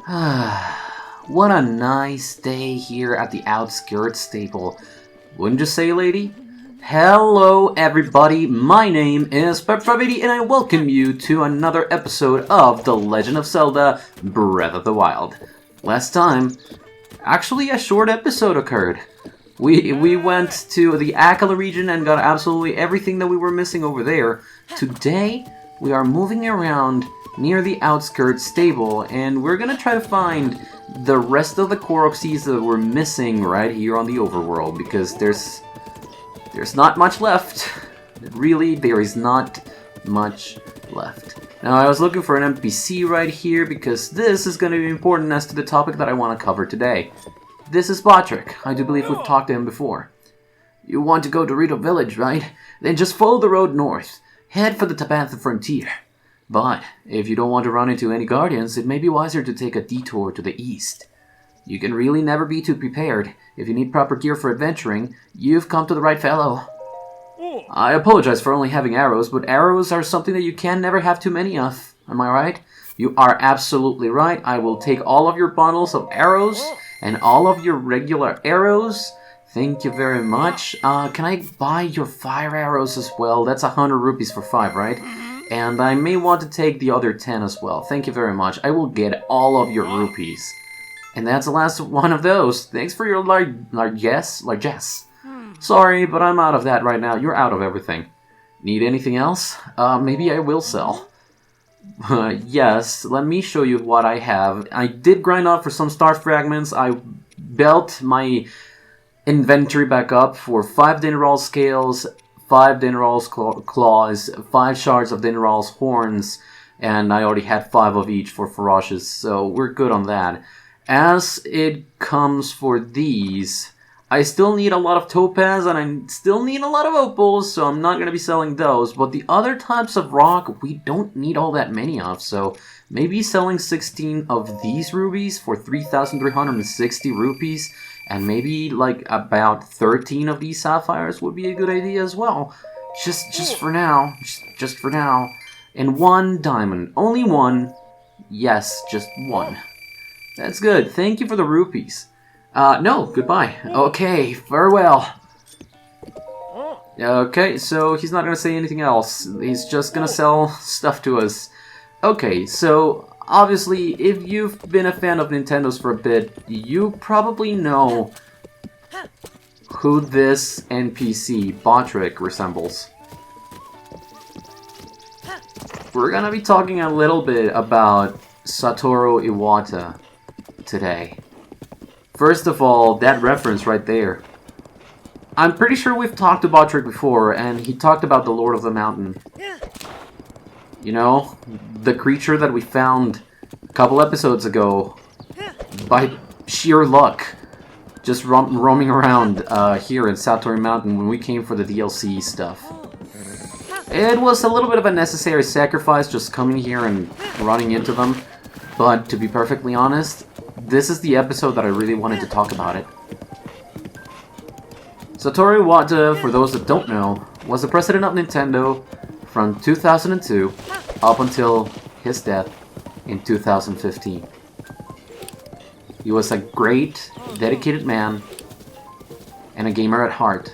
What a nice day here at the Outskirt stable. Wouldn't you say, lady? Hello everybody, my name is Pepravidi and I welcome you to another episode of The Legend of Zelda Breath of the Wild. Last time, actually a short episode occurred. We went to the Akala region and got absolutely everything that we were missing over there. Today, we are moving around near the Outskirt stable and we're gonna try to find the rest of the Korok Seeds that we're missing right here on the overworld, because there's not much left. Really, there is not much left. Now, I was looking for an NPC right here because this is going to be important as to the topic that I want to cover today. This is BOTRICK. I do believe we've talked to him before. You want to go to Rito Village, right? Then just follow the road north. Head for the Tabantha frontier. But if you don't want to run into any guardians, it may be wiser to take a detour to the east. You can really never be too prepared. If you need proper gear for adventuring, you've come to the right fellow. I apologize for only having arrows, but arrows are something that you can never have too many of. Am I right? You are absolutely right. I will take all of your bundles of arrows and all of your regular arrows. Thank you very much. Can I buy your fire arrows as well? That's 100 rupees for 5, right? And I may want to take the other 10 as well. Thank you very much. I will get all of your rupees. And that's the last one of those. Thanks for your largesse. Sorry, but I'm out of that right now. You're out of everything. Need anything else? Maybe I will sell. Yes, let me show you what I have. I did grind up for some star fragments. I built my inventory back up for 5 Dinarol scales, 5 Dinarol's claws, 5 shards of Dinarol's horns, and I already had 5 of each for Ferocious, so we're good on that. As it comes for these, I still need a lot of topaz and I still need a lot of opals, so I'm not going to be selling those. But the other types of rock, we don't need all that many of, so maybe selling 16 of these rubies for 3,360 rupees, and maybe like about 13 of these sapphires would be a good idea as well. Just for now, just for now. And 1 diamond, only 1. Yes, just 1. That's good. Thank you for the rupees. No, goodbye. Okay, farewell. Okay, so he's not gonna say anything else. He's just gonna sell stuff to us. Okay, so obviously, if you've been a fan of Nintendo's for a bit, you probably know who this NPC, BOTRICK, resembles. We're gonna be talking a little bit about Satoru Iwata today. First of all, that reference right there. I'm pretty sure we've talked about BOTRICK before, and he talked about the Lord of the Mountain. You know, the creature that we found a couple episodes ago by sheer luck, just roaming around here in Satori Mountain when we came for the DLC stuff. It was a little bit of a necessary sacrifice just coming here and running into them, but to be perfectly honest, this is the episode that I really wanted to talk about it. Satoru Iwata, for those that don't know, was the president of Nintendo from 2002 up until his death in 2015. He was a great, dedicated man and a gamer at heart.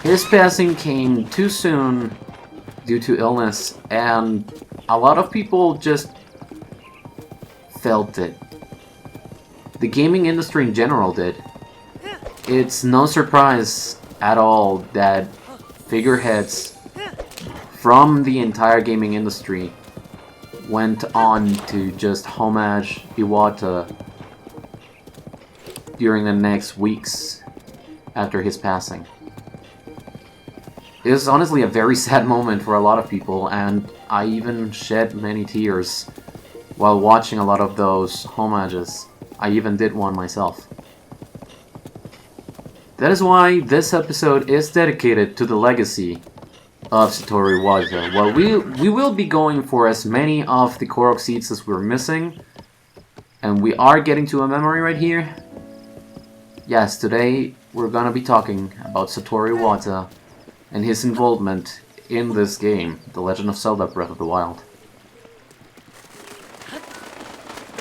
His passing came too soon due to illness, and a lot of people just felt it. The gaming industry in general did. It's no surprise at all that figureheads from the entire gaming industry went on to just homage Iwata during the next weeks after his passing. It was honestly a very sad moment for a lot of people, and I even shed many tears while watching a lot of those homages. I even did one myself. That is why this episode is dedicated to the legacy of Satoru Iwata. Well, we will be going for as many of the Korok Seeds as we're missing, and we are getting to a memory right here. Yes, today we're gonna be talking about Satoru Iwata and his involvement in this game, The Legend of Zelda Breath of the Wild.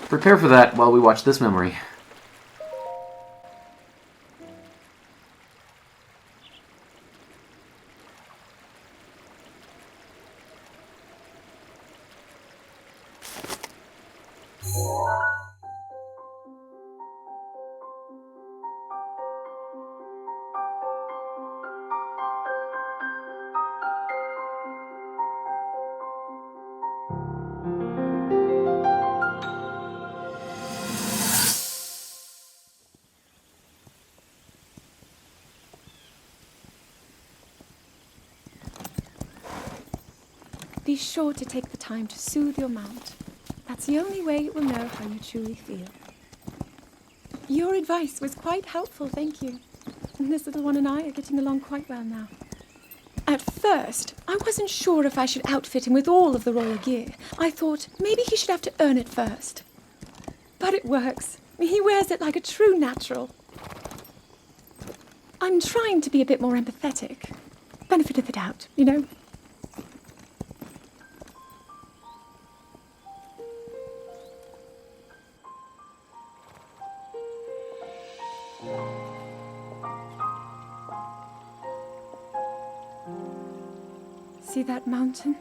Prepare for that while we watch this memory. Be sure to take the time to soothe your mount. That's the only way it will know how you truly feel. Your advice was quite helpful, thank you. This little one and I are getting along quite well now. At first, I wasn't sure if I should outfit him with all of the royal gear. I thought maybe he should have to earn it first. But it works. He wears it like a true natural. I'm trying to be a bit more empathetic. Benefit of the doubt, you know? See that mountain?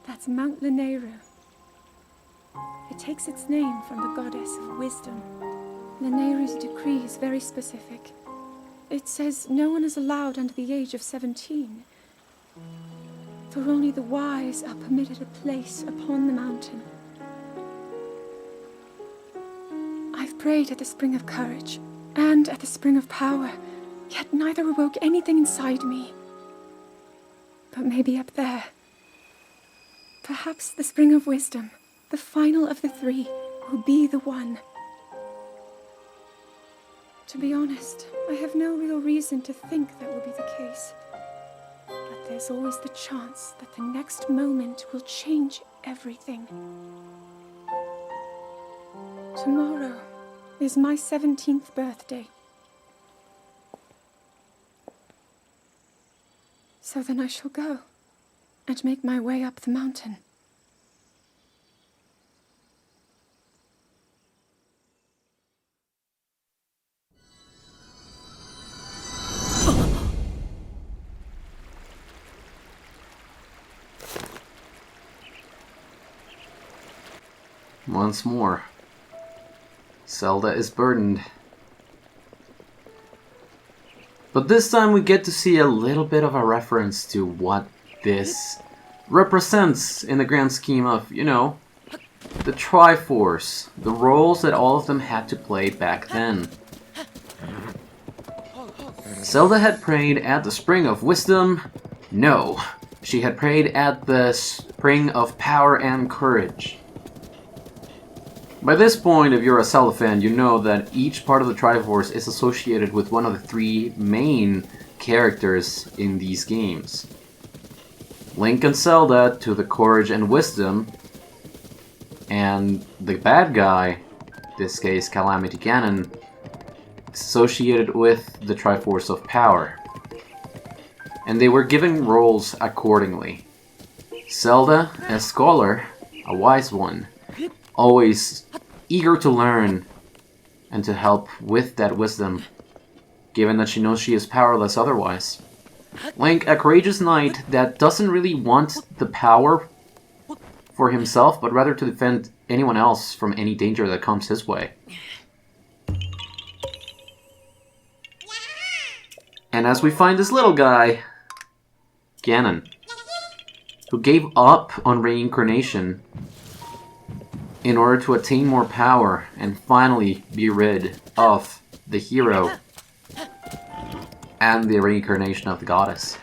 That's Mount Lanayru. It takes its name from the goddess of wisdom. Lanayru's decree is very specific. It says no one is allowed under the age of 17. For only the wise are permitted a place upon the mountain. I've prayed at the Spring of Courage and at the Spring of Power, yet neither awoke anything inside me. But maybe up there. Perhaps the Spring of Wisdom, the final of the three, will be the one. To be honest, I have no real reason to think that will be the case. But there's always the chance that the next moment will change everything. Tomorrow is my 17th birthday. So then I shall go and make my way up the mountain. Once more, Zelda is burdened. But this time we get to see a little bit of a reference to what this represents in the grand scheme of, you know, the Triforce, the roles that all of them had to play back then. Zelda had prayed at the Spring of Wisdom. No, she had prayed at the Spring of Power and Courage. By this point, if you're a Zelda fan, you know that each part of the Triforce is associated with one of the three main characters in these games. Link and Zelda to the Courage and Wisdom, and the bad guy, in this case Calamity Ganon, is associated with the Triforce of Power. And they were given roles accordingly. Zelda, a scholar, a wise one, always eager to learn and to help with that wisdom, given that she knows she is powerless otherwise. Link, a courageous knight that doesn't really want the power for himself, but rather to defend anyone else from any danger that comes his way. And as we find this little guy, Ganon, who gave up on reincarnation in order to attain more power and finally be rid of the hero and the reincarnation of the goddess.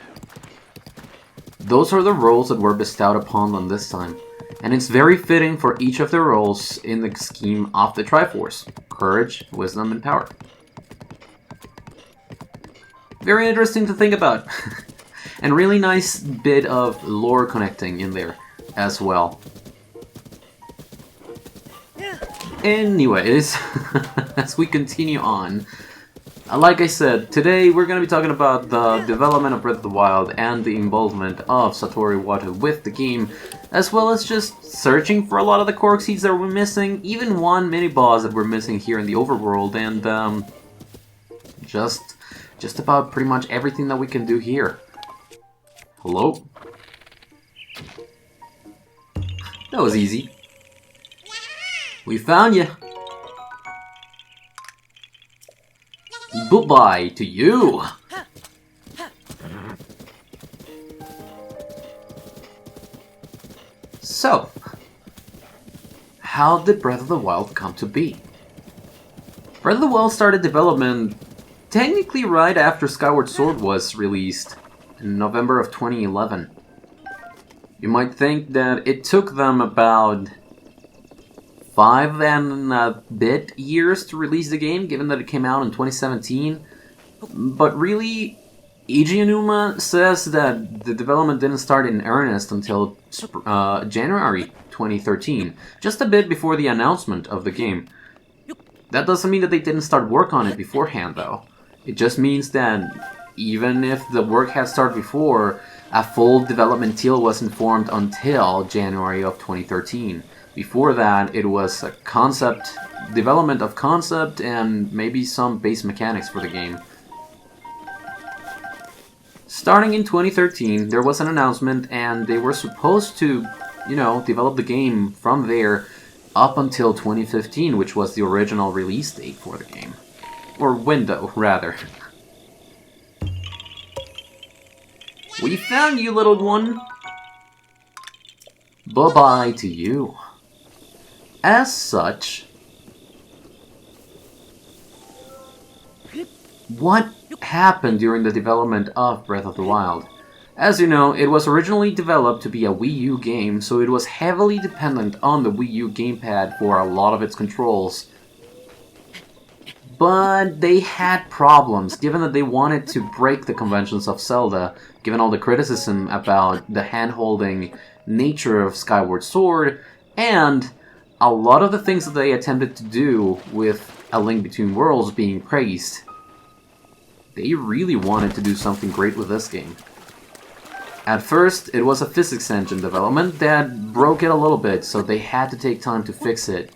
Those are the roles that were bestowed upon them this time, and it's very fitting for each of the roles in the scheme of the Triforce: Courage, Wisdom, and Power. Very interesting to think about, and really nice bit of lore connecting in there as well. Anyways, as we continue on, like I said, today we're going to be talking about the development of Breath of the Wild and the involvement of Satori Wata with the game, as well as just searching for a lot of the Korok Seeds that we're missing, even one mini-boss that we're missing here in the overworld, and just about pretty much everything that we can do here. Hello? That was easy. We found you. Goodbye to you. So, how did Breath of the Wild come to be? Breath of the Wild started development technically right after Skyward Sword was released in November of 2011. You might think that it took them about 5 and a bit years to release the game, given that it came out in 2017. But really, Eiji Aonuma says that the development didn't start in earnest until January 2013, just a bit before the announcement of the game. That doesn't mean that they didn't start work on it beforehand, though. It just means that even if the work had started before, a full development deal wasn't formed until January of 2013. Before that, it was a concept, development of concept, and maybe some base mechanics for the game. Starting in 2013, there was an announcement, and they were supposed to, develop the game from there up until 2015, which was the original release date for the game. Or window, rather. We found you, little one! Bye-bye to you. As such, what happened during the development of Breath of the Wild? As you know, it was originally developed to be a Wii U game, so it was heavily dependent on the Wii U gamepad for a lot of its controls. But they had problems, given that they wanted to break the conventions of Zelda, given all the criticism about the hand-holding nature of Skyward Sword, and a lot of the things that they attempted to do with A Link Between Worlds being praised. They really wanted to do something great with this game. At first, it was a physics engine development that broke it a little bit, so they had to take time to fix it.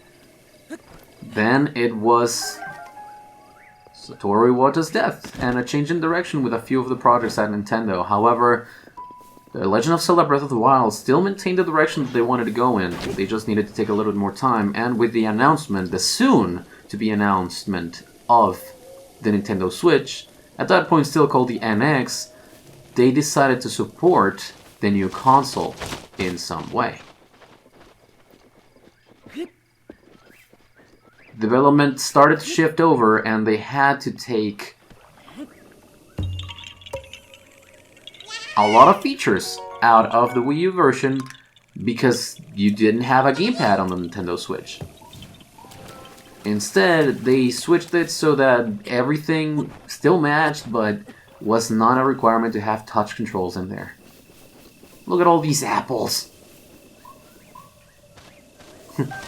Then it was Satori Wata's death, and a change in direction with a few of the projects at Nintendo. However, The Legend of Zelda Breath of the Wild still maintained the direction that they wanted to go in. They just needed to take a little bit more time, and with the announcement, the soon-to-be announcement of the Nintendo Switch, at that point still called the NX, they decided to support the new console in some way. Development started to shift over, and they had to take a lot of features out of the Wii U version because you didn't have a gamepad on the Nintendo Switch. Instead, they switched it so that everything still matched, but was not a requirement to have touch controls in there. Look at all these apples.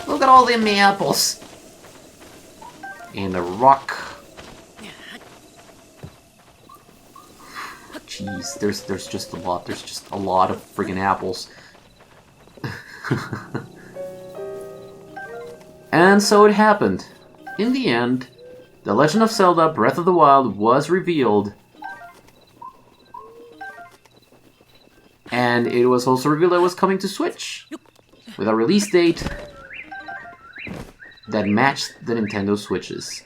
Look at all them apples. And the rock. Jeez, there's just a lot. There's just a lot of friggin' apples. And so it happened. In the end, The Legend of Zelda Breath of the Wild was revealed. And it was also revealed that it was coming to Switch, with a release date that matched the Nintendo Switches,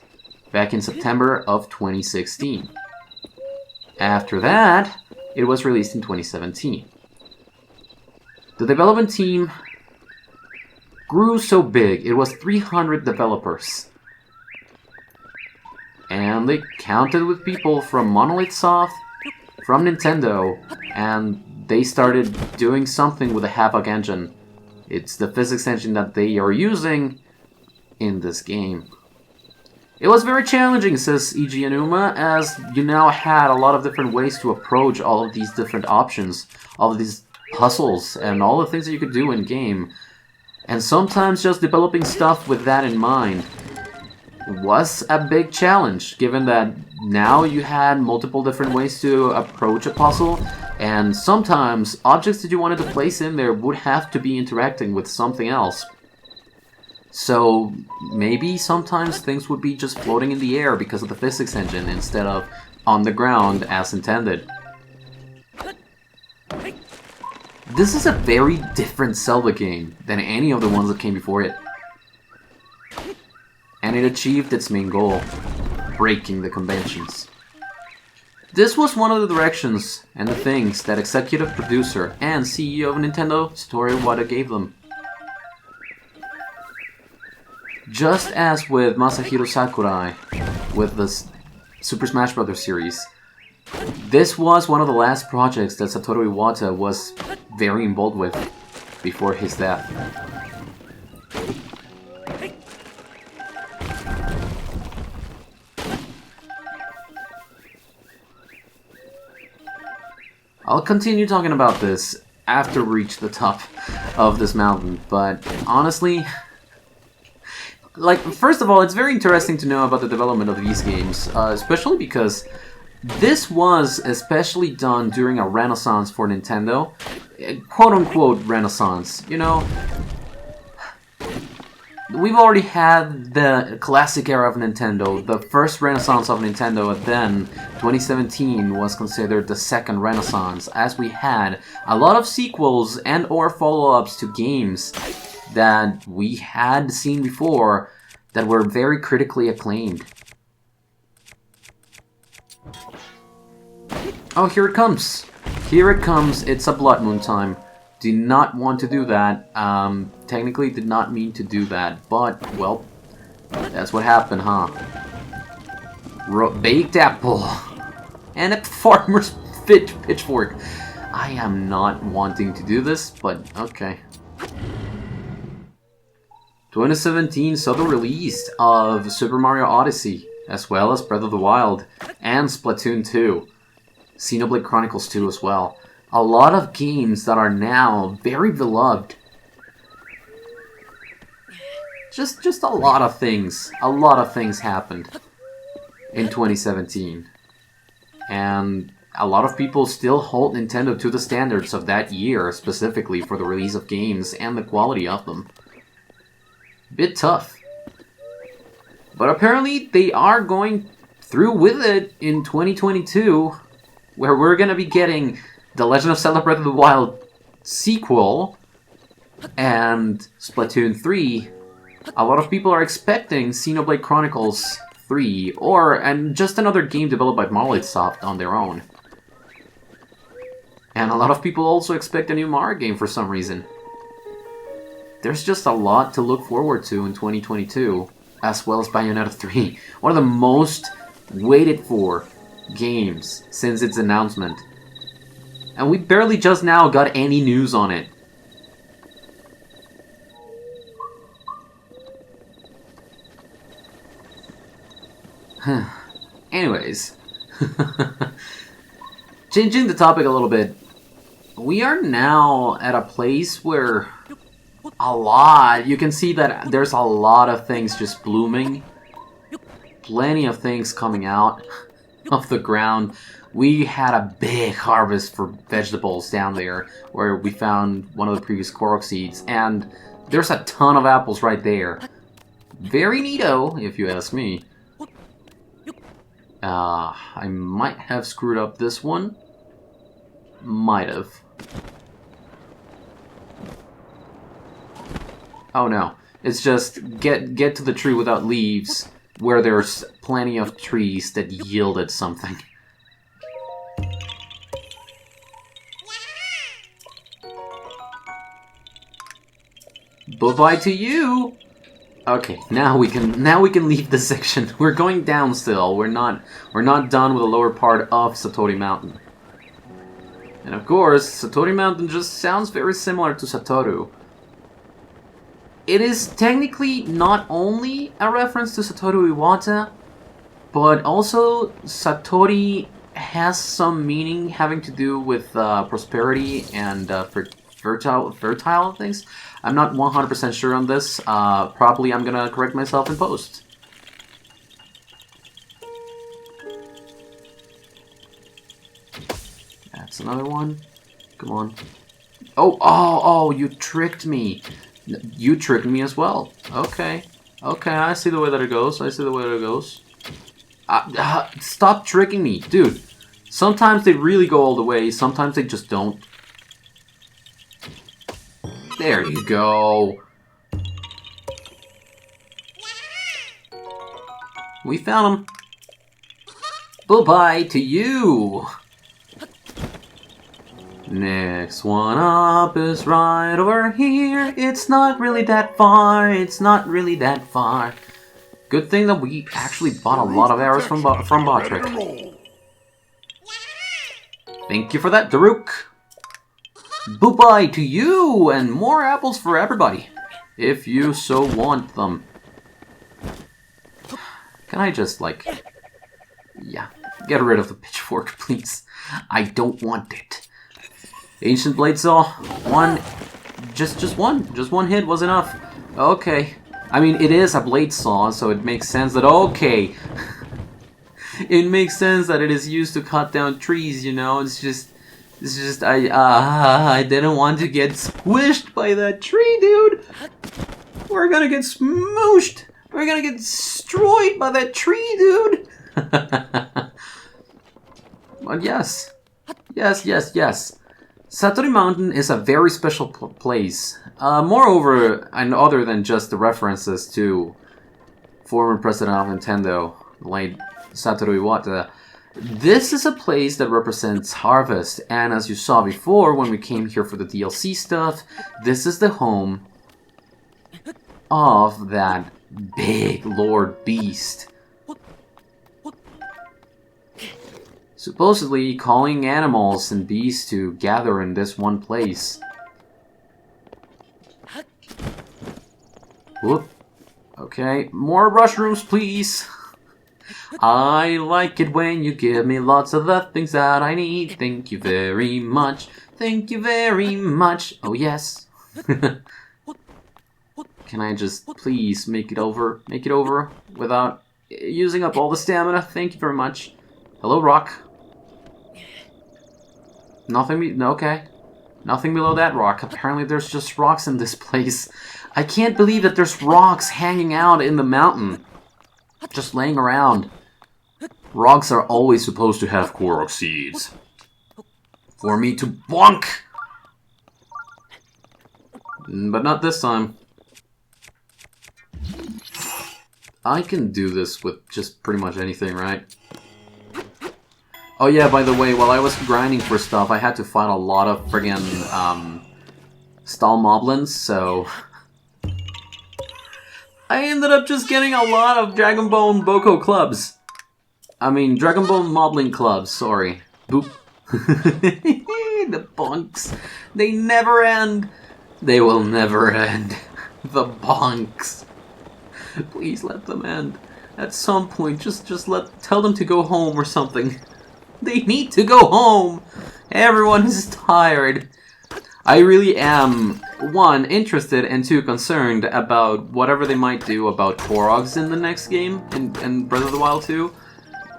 back in September of 2016. After that, it was released in 2017. The development team grew so big, it was 300 developers. And they counted with people from Monolith Soft, from Nintendo, and they started doing something with the Havoc engine. It's the physics engine that they are using in this game. It was very challenging, says Eiji Aonuma, as you now had a lot of different ways to approach all of these different options, all of these puzzles, and all the things that you could do in-game. And sometimes just developing stuff with that in mind was a big challenge, given that now you had multiple different ways to approach a puzzle, and sometimes objects that you wanted to place in there would have to be interacting with something else. So maybe sometimes things would be just floating in the air because of the physics engine instead of on the ground as intended. This is a very different Zelda game than any of the ones that came before it. And it achieved its main goal, breaking the conventions. This was one of the directions and the things that executive producer and CEO of Nintendo, Satori Iwata, gave them. Just as with Masahiro Sakurai with the Super Smash Bros. Series, this was one of the last projects that Satoru Iwata was very involved with before his death. I'll continue talking about this after we reach the top of this mountain, but honestly, first of all, it's very interesting to know about the development of these games, especially because this was especially done during a renaissance for Nintendo. Quote-unquote renaissance, you know? We've already had the classic era of Nintendo, the first renaissance of Nintendo, and then 2017 was considered the second renaissance, as we had a lot of sequels and or follow-ups to games that we had seen before that were very critically acclaimed. Oh, here it comes! Here it comes, it's a Blood Moon time. Do not want to do that. Technically did not mean to do that, but, well, that's what happened, huh? Baked apple. And a farmer's pitchfork. I am not wanting to do this, but okay. 2017 saw the release of Super Mario Odyssey, as well as Breath of the Wild, and Splatoon 2. Xenoblade Chronicles 2 as well. A lot of games that are now very beloved. Just a lot of things. A lot of things happened in 2017. And a lot of people still hold Nintendo to the standards of that year, specifically for the release of games and the quality of them. Bit tough. But apparently they are going through with it in 2022, where we're gonna be getting The Legend of Zelda Breath of the Wild sequel and Splatoon 3. A lot of people are expecting Xenoblade Chronicles 3 and just another game developed by Monolith Soft on their own. And a lot of people also expect a new Mario game for some reason. There's just a lot to look forward to in 2022, as well as Bayonetta 3, one of the most waited for games since its announcement. And we barely just now got any news on it. Anyways, changing the topic a little bit, we are now at a place where you can see that there's a lot of things just blooming. Plenty of things coming out of the ground. We had a big harvest for vegetables down there, where we found one of the previous Korok Seeds, and there's a ton of apples right there. Very neato, if you ask me. I might have screwed up this one. Might have. Oh no, it's just get to the tree without leaves, where there's plenty of trees that yielded something. Bye-bye to you! Okay, now we can leave this section. We're going down still. We're not done with the lower part of Satori Mountain. And of course, Satori Mountain just sounds very similar to Satoru. It is technically not only a reference to Satoru Iwata, but also Satori has some meaning having to do with prosperity and fertile things. I'm not 100% sure on this. Probably I'm gonna correct myself in post. That's another one. Come on. Oh, you tricked me. You tricked me as well. Okay. Okay, I see the way that it goes. I see the way that it goes. Stop tricking me, dude. Sometimes they really go all the way. Sometimes they just don't. There you go. We found him. Bye-bye to you. Next one up is right over here. It's not really that far. It's not really that far. Good thing that we actually bought a lot of arrows from BOTRICK. Thank you for that, Daruk. Bye-bye to you, and more apples for everybody, if you so want them. Can I just, like... Yeah, get rid of the pitchfork, please. I don't want it. Ancient blade saw. One. Just one hit was enough. Okay. I mean, it is a blade saw, so it makes sense that... Okay. It makes sense that it is used to cut down trees, you know? It's just... I didn't want to get squished by that tree, dude! We're gonna get smooshed! We're gonna get destroyed by that tree, dude! But yes. Yes. Satori Mountain is a very special place. Moreover, and other than just the references to former president of Nintendo, late Satoru Iwata, this is a place that represents harvest, and as you saw before when we came here for the DLC stuff, this is the home of that big Lord Beast. Supposedly calling animals and beasts to gather in this one place. Whoop. Okay, more mushrooms, please. I like it when you give me lots of the things that I need. Thank you very much. Thank you very much. Oh, yes. Can I just please make it over? Make it over without using up all the stamina? Thank you very much. Hello, rock. Nothing, okay. Nothing below that rock. Apparently there's just rocks in this place. I can't believe that there's rocks hanging out in the mountain. Just laying around. Rocks are always supposed to have Korok Seeds. For me to bonk! But not this time. I can do this with just pretty much anything, right? Oh yeah, by the way, while I was grinding for stuff, I had to fight a lot of friggin' stall moblins, so... I ended up just getting a lot of Dragon Bone Boko clubs. I mean, Dragon Bone Moblin clubs, sorry. Boop. The bonks. They never end. They will never end. The bonks. Please let them end. At some point, just tell them to go home or something. They need to go home! Everyone is tired. I really am, 1, interested, and 2, concerned about whatever they might do about Koroks in the next game, in Breath of the Wild 2.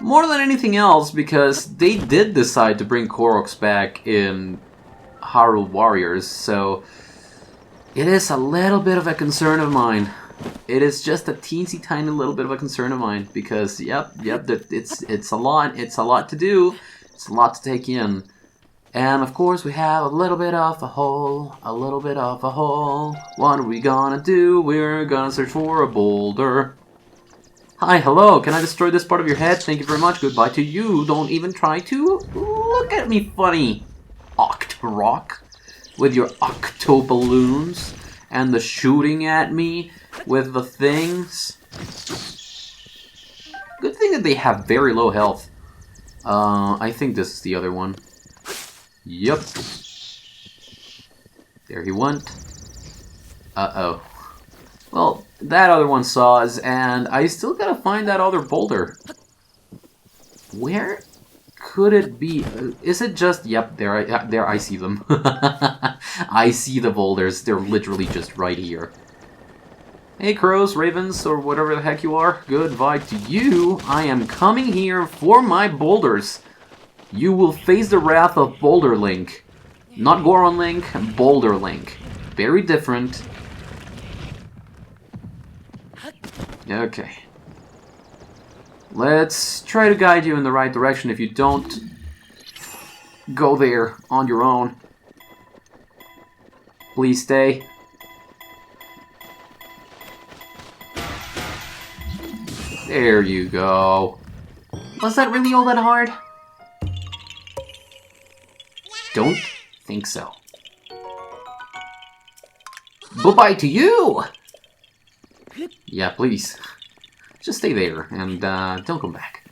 More than anything else, because they did decide to bring Koroks back in Hyrule Warriors, so... It is a little bit of a concern of mine. It is just a teensy tiny little bit of a concern of mine, because, yep, it's a lot to do, it's a lot to take in. And of course we have a little bit of a hole, What are we gonna do? We're gonna search for a boulder. Hi, hello, can I destroy this part of your head? Thank you very much, goodbye to you. Don't even try to look at me funny, Octorok, with your octo balloons and the shooting at me with the things. Good thing that they have very low health. I think this is the other one. Yep. There he went. Uh-oh. Well, that other one saws, and I still gotta find that other boulder. Where could it be? Is it just... Yep, there I see them. I see the boulders. They're literally just right here. Hey, crows, ravens, or whatever the heck you are. Goodbye to you. I am coming here for my boulders. You will face the wrath of Boulder Link. Not Goron Link, Boulder Link. Very different. Okay. Let's try to guide you in the right direction. If you don't go there on your own, please stay. There you go. Was that really all that hard? Don't think so. Bye-bye to you! Yeah, please. Just stay there, and don't come back.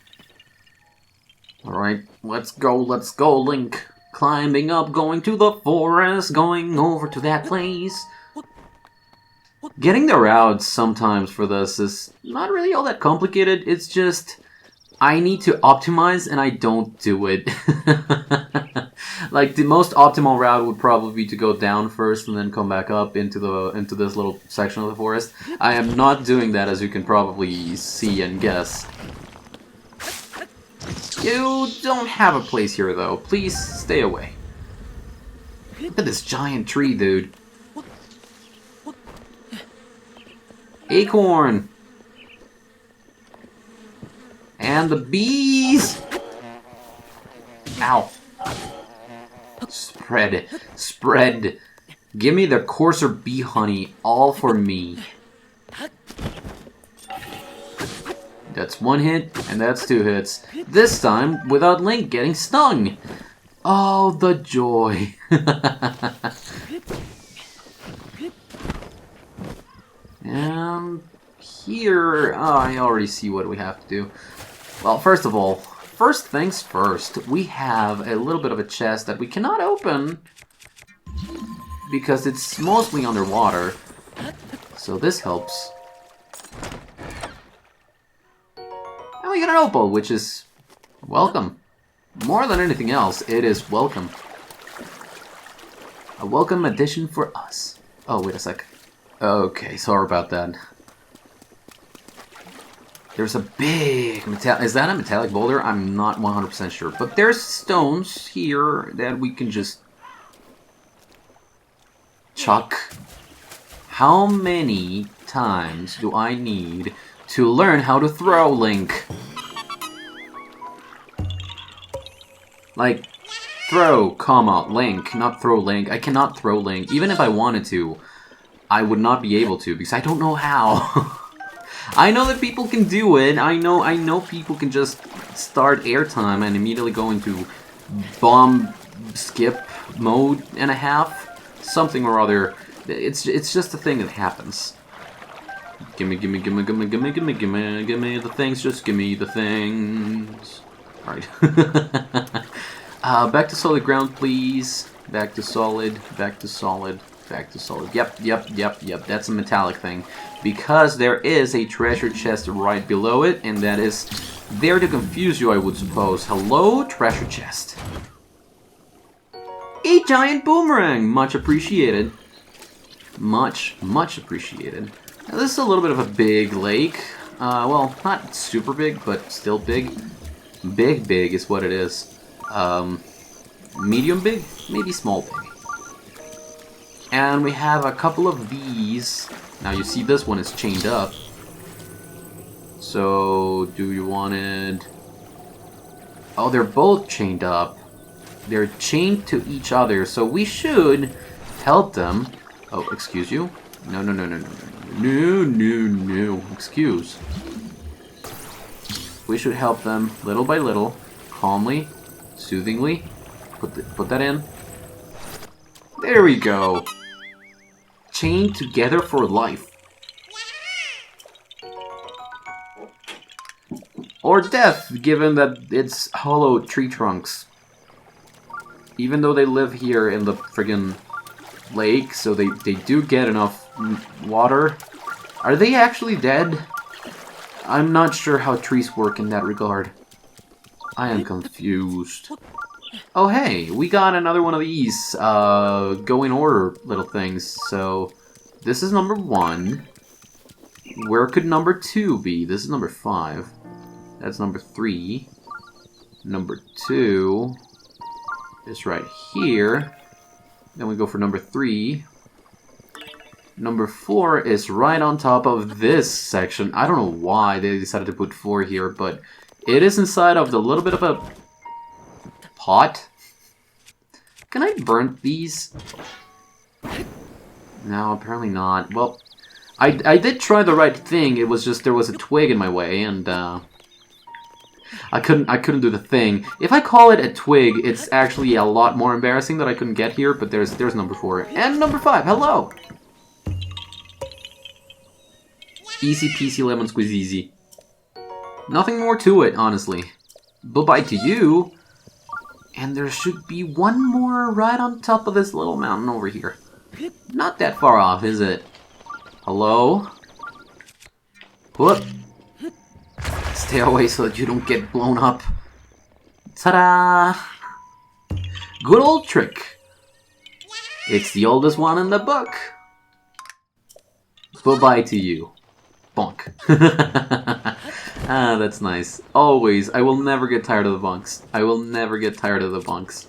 Alright, let's go, Link. Climbing up, going to the forest, going over to that place. Getting the routes sometimes for this is not really all that complicated, it's just I need to optimize and I don't do it. Like the most optimal route would probably be to go down first and then come back up into this little section of the forest. I am not doing that, as you can probably see and guess. You don't have a place here though. Please stay away. Look at this giant tree, dude. Acorn! And the bees! Ow. Spread. Spread. Give me the coarser bee honey, all for me. That's one hit, and that's two hits. This time, without Link getting stung. Oh, the joy. And here, oh, I already see what we have to do. Well, first of all, first things first, we have a little bit of a chest that we cannot open because it's mostly underwater. So this helps. And we got an opal, which is welcome. More than anything else, it is welcome. A welcome addition for us. Oh, wait a sec. Okay, sorry about that. There's a big metallic... Is that a metallic boulder? I'm not 100% sure. But there's stones here that we can just chuck. How many times do I need to learn how to throw, Link? Like, throw, comma, Link, not throw Link. I cannot throw Link. Even if I wanted to, I would not be able to because I don't know how. I know that people can do it. I know people can just start airtime and immediately go into bomb skip mode and a half. Something or other. It's just a thing that happens. Gimme the things, just gimme the things. Alright. Back to solid ground, please. Back to solid, back to solid, back to solid. Yep. That's a metallic thing. Because there is a treasure chest right below it, and that is there to confuse you, I would suppose. Hello, treasure chest. A giant boomerang! Much appreciated. Much appreciated. Now, this is a little bit of a big lake. Well, not super big, but still big. Big is what it is. Medium big? Maybe small big. And we have a couple of these. Now you see this one is chained up. So, do you want it... Oh, they're both chained up. They're chained to each other, so we should help them. Oh, excuse you? No. Excuse. We should help them little by little, calmly, soothingly. Put that in. There we go. Chained together for life. Or death, given that it's hollow tree trunks. Even though they live here in the friggin' lake, so they do get enough water. Are they actually dead? I'm not sure how trees work in that regard. I am confused. Oh hey, we got another one of these go in order little things. So this is number 1. Where could number 2 be? This is number 5. That's number 3. Number 2 is right here. Then we go for number 3. Number 4 is right on top of this section. I don't know why they decided to put 4 here, but it is inside of the little bit of a pot. Can I burn these? No, apparently not. Well, I did try the right thing. It was just there was a twig in my way, and I couldn't do the thing. If I call it a twig, it's actually a lot more embarrassing that I couldn't get here. But there's number 4 and number 5. Hello. Easy peasy lemon squeeze easy. Nothing more to it, honestly. Bye-bye to you. And there should be one more right on top of this little mountain over here. Not that far off, is it? Hello? Whoop. Stay away so that you don't get blown up. Ta-da! Good old trick. It's the oldest one in the book. Bye-bye to you. Bonk. Ah, that's nice. Always. I will never get tired of the bunks. I will never get tired of the bunks.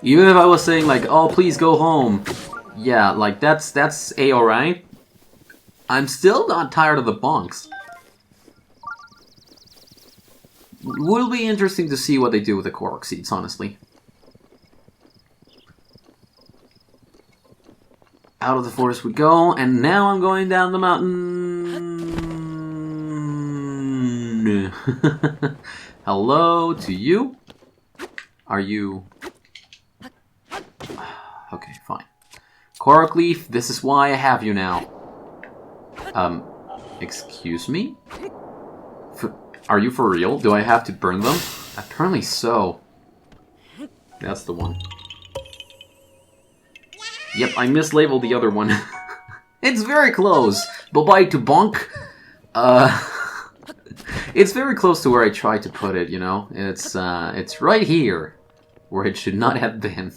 Even if I was saying like, oh, please go home. Yeah, like that's A-alright. I'm still not tired of the bunks. Will be interesting to see what they do with the Korok Seeds, honestly. Out of the forest we go, and now I'm going down the mountain. Hello to you. Are you... Okay, fine. Korok Leaf, this is why I have you now. Excuse me? Are you for real? Do I have to burn them? Apparently so. That's the one. Yep, I mislabeled the other one. It's very close. Bye-bye to Bonk. It's very close to where I tried to put it, you know? It's right here, where it should not have been.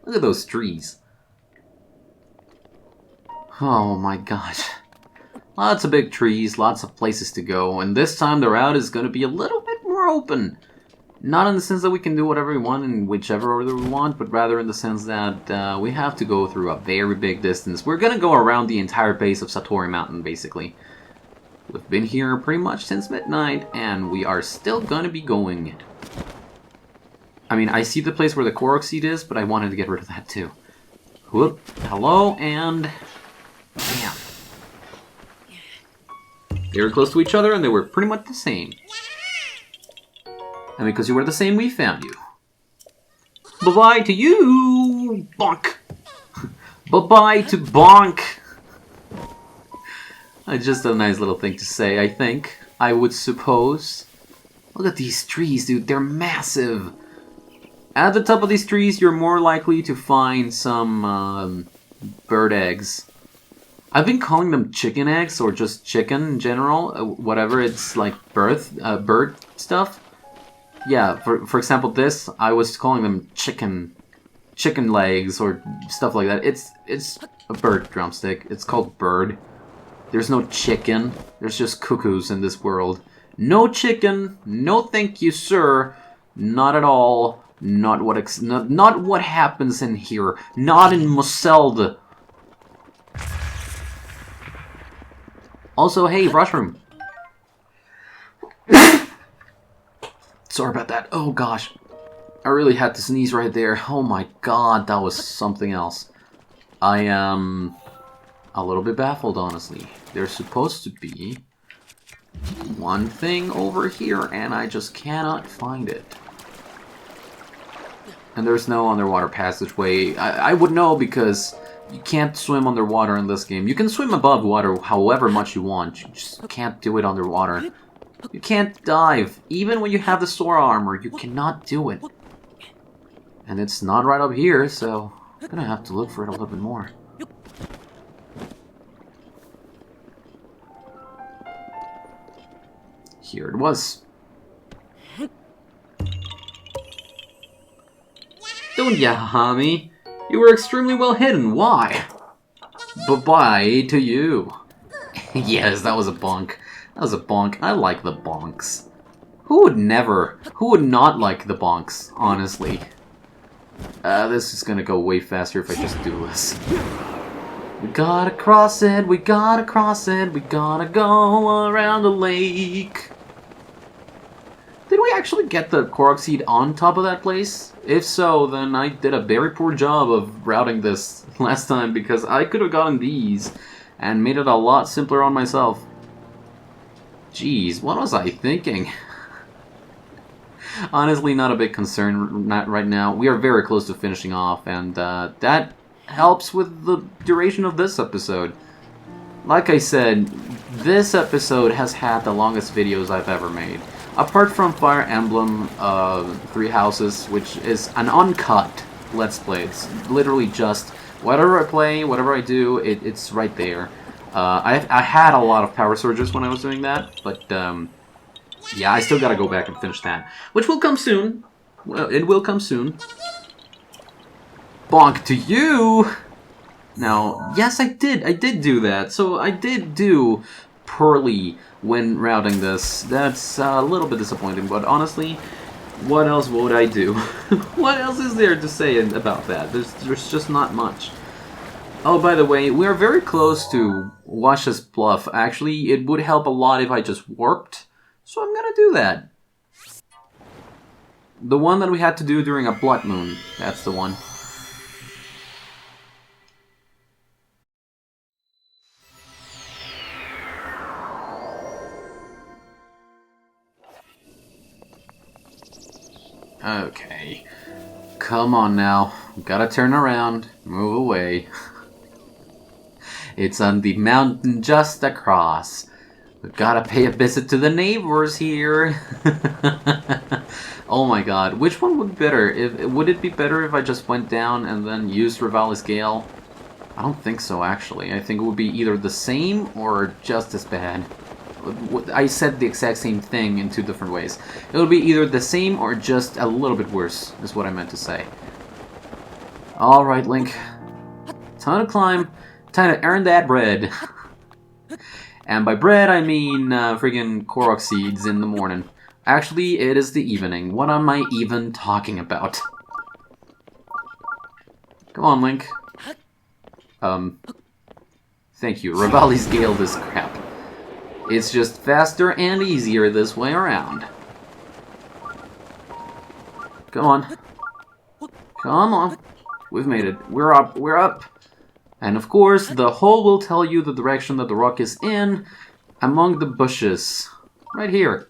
Look at those trees. Oh my god. Lots of big trees, lots of places to go, and this time the route is going to be a little bit more open. Not in the sense that we can do whatever we want in whichever order we want, but rather in the sense that we have to go through a very big distance. We're going to go around the entire base of Satori Mountain, basically. We've been here pretty much since midnight, and we are still going to be going. I mean, I see the place where the Korok Seed is, but I wanted to get rid of that too. Whoop. Hello, and... Bam. They were close to each other, and they were pretty much the same. And because you were the same, we found you. Bye-bye to you! Bonk! Bye-bye to Bonk! Just a nice little thing to say, I think. I would suppose. Look at these trees, dude. They're massive. At the top of these trees, you're more likely to find some bird eggs. I've been calling them chicken eggs, or just chicken in general. Whatever, it's like bird stuff. Yeah, for example, this, I was calling them chicken legs, or stuff like that. It's a bird drumstick. It's called bird. There's no chicken. There's just cuckoos in this world. No chicken. No thank you, sir. Not at all. Not what happens in here. Not in Moselde. Also, hey, Rushroom. Sorry about that. Oh gosh. I really had to sneeze right there. Oh my god, that was something else. I am a little bit baffled, honestly. There's supposed to be one thing over here, and I just cannot find it. And there's no underwater passageway. I would know because you can't swim underwater in this game. You can swim above water however much you want. You just can't do it underwater. You can't dive. Even when you have the Sora armor, you cannot do it. And it's not right up here, so I'm gonna have to look for it a little bit more. Here it was. Don't ya, homie? You were extremely well hidden. Why? Bye-bye to you. Yes, that was a bonk. That was a bonk. I like the bonks. Who would not like the bonks, honestly? This is gonna go way faster if I just do this. We gotta cross it, we gotta cross it, we gotta go around the lake. Did we actually get the Korok Seed on top of that place? If so, then I did a very poor job of routing this last time, because I could have gotten these and made it a lot simpler on myself. Jeez, what was I thinking? Honestly, not a big concern right now. We are very close to finishing off, and that helps with the duration of this episode. Like I said, this episode has had the longest videos I've ever made. Apart from Fire Emblem 3 Houses, which is an uncut Let's Play. It's literally just whatever I play, whatever I do, it's right there. I had a lot of power surges when I was doing that, but yeah, I still gotta go back and finish that. Which will come soon. Well, it will come soon. Bonk to you! Now, yes, I did do that. So I did do Pearly when routing this. That's a little bit disappointing, but honestly, what else would I do? What else is there to say about that? There's just not much. Oh, by the way, we are very close to Wash's Bluff. Actually, it would help a lot if I just warped. So I'm gonna do that. The one that we had to do during a blood moon. That's the one. Okay. Come on now. Gotta turn around. Move away. It's on the mountain just across. We've got to pay a visit to the neighbors here. Oh my god. Which one would be better? Would it be better if I just went down and then used Revali's Gale? I don't think so, actually. I think it would be either the same or just as bad. I said the exact same thing in two different ways. It would be either the same or just a little bit worse, is what I meant to say. Alright, Link. Time to climb. Time to earn that bread. And by bread, I mean friggin' Korok Seeds in the morning. Actually, it is the evening. What am I even talking about? Come on, Link. Thank you. Revali's Gale this crap. It's just faster and easier this way around. Come on. Come on. We've made it. We're up. We're up. And of course, the hole will tell you the direction that the rock is in, among the bushes. Right here.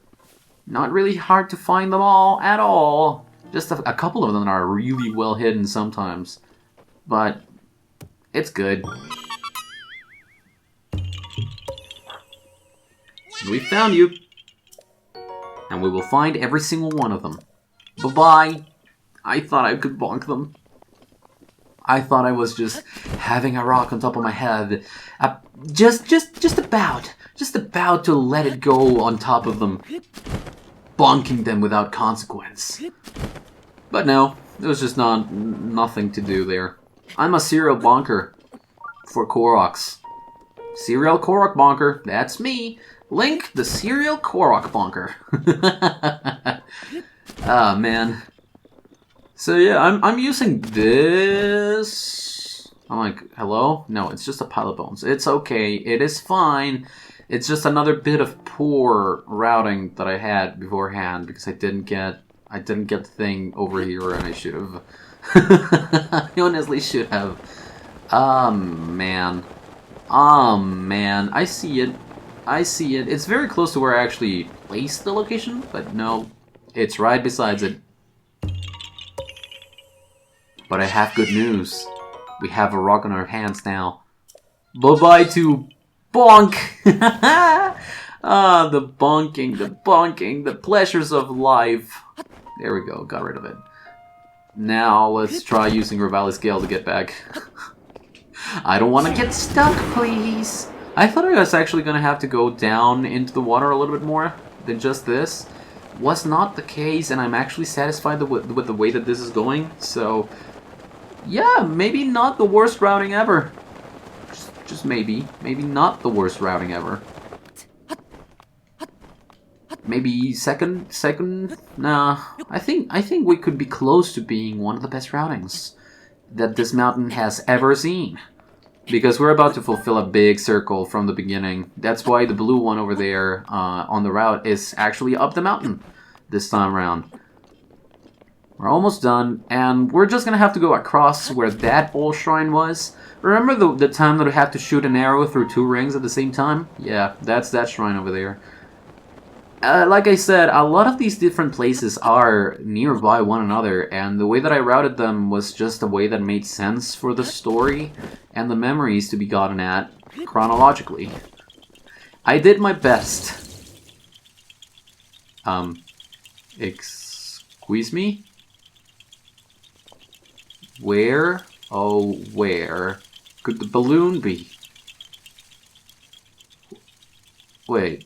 Not really hard to find them all, at all. Just a couple of them are really well hidden sometimes. But, it's good. We found you. And we will find every single one of them. Bye-bye. I thought I could bonk them. I thought I was just having a rock on top of my head. Just about to let it go on top of them. Bonking them without consequence. But no, there was just nothing to do there. I'm a serial bonker for Koroks. Serial Korok bonker, that's me. Link, the serial Korok bonker. Ah, man. So yeah, I'm using this. I'm like, hello? No, it's just a pile of bones. It's okay. It is fine. It's just another bit of poor routing that I had beforehand because I didn't get the thing over here, and I should have. I honestly should have. Man. Man. I see it. I see it. It's very close to where I actually placed the location, but no, it's right beside it. But I have good news. We have a rock on our hands now. Bye-bye to bonk! Ah, the bonking, the pleasures of life. There we go, got rid of it. Now, let's try using Revali's Gale to get back. I don't want to get stuck, please! I thought I was actually going to have to go down into the water a little bit more than just this. Was not the case, and I'm actually satisfied with the way that this is going, so... yeah, maybe not the worst routing ever. Just maybe. Maybe not the worst routing ever. maybe second? Nah, I think we could be close to being one of the best routings that this mountain has ever seen. Because we're about to fulfill a big circle from the beginning. That's why the blue one over there on the route is actually up the mountain this time around. We're almost done, and we're just gonna have to go across where that old shrine was. Remember the time that we had to shoot an arrow through 2 rings at the same time? Yeah, that's that shrine over there. Like I said, a lot of these different places are nearby one another, and the way that I routed them was just a way that made sense for the story and the memories to be gotten at chronologically. I did my best. Excuse me? Where, oh where could the balloon be? Wait.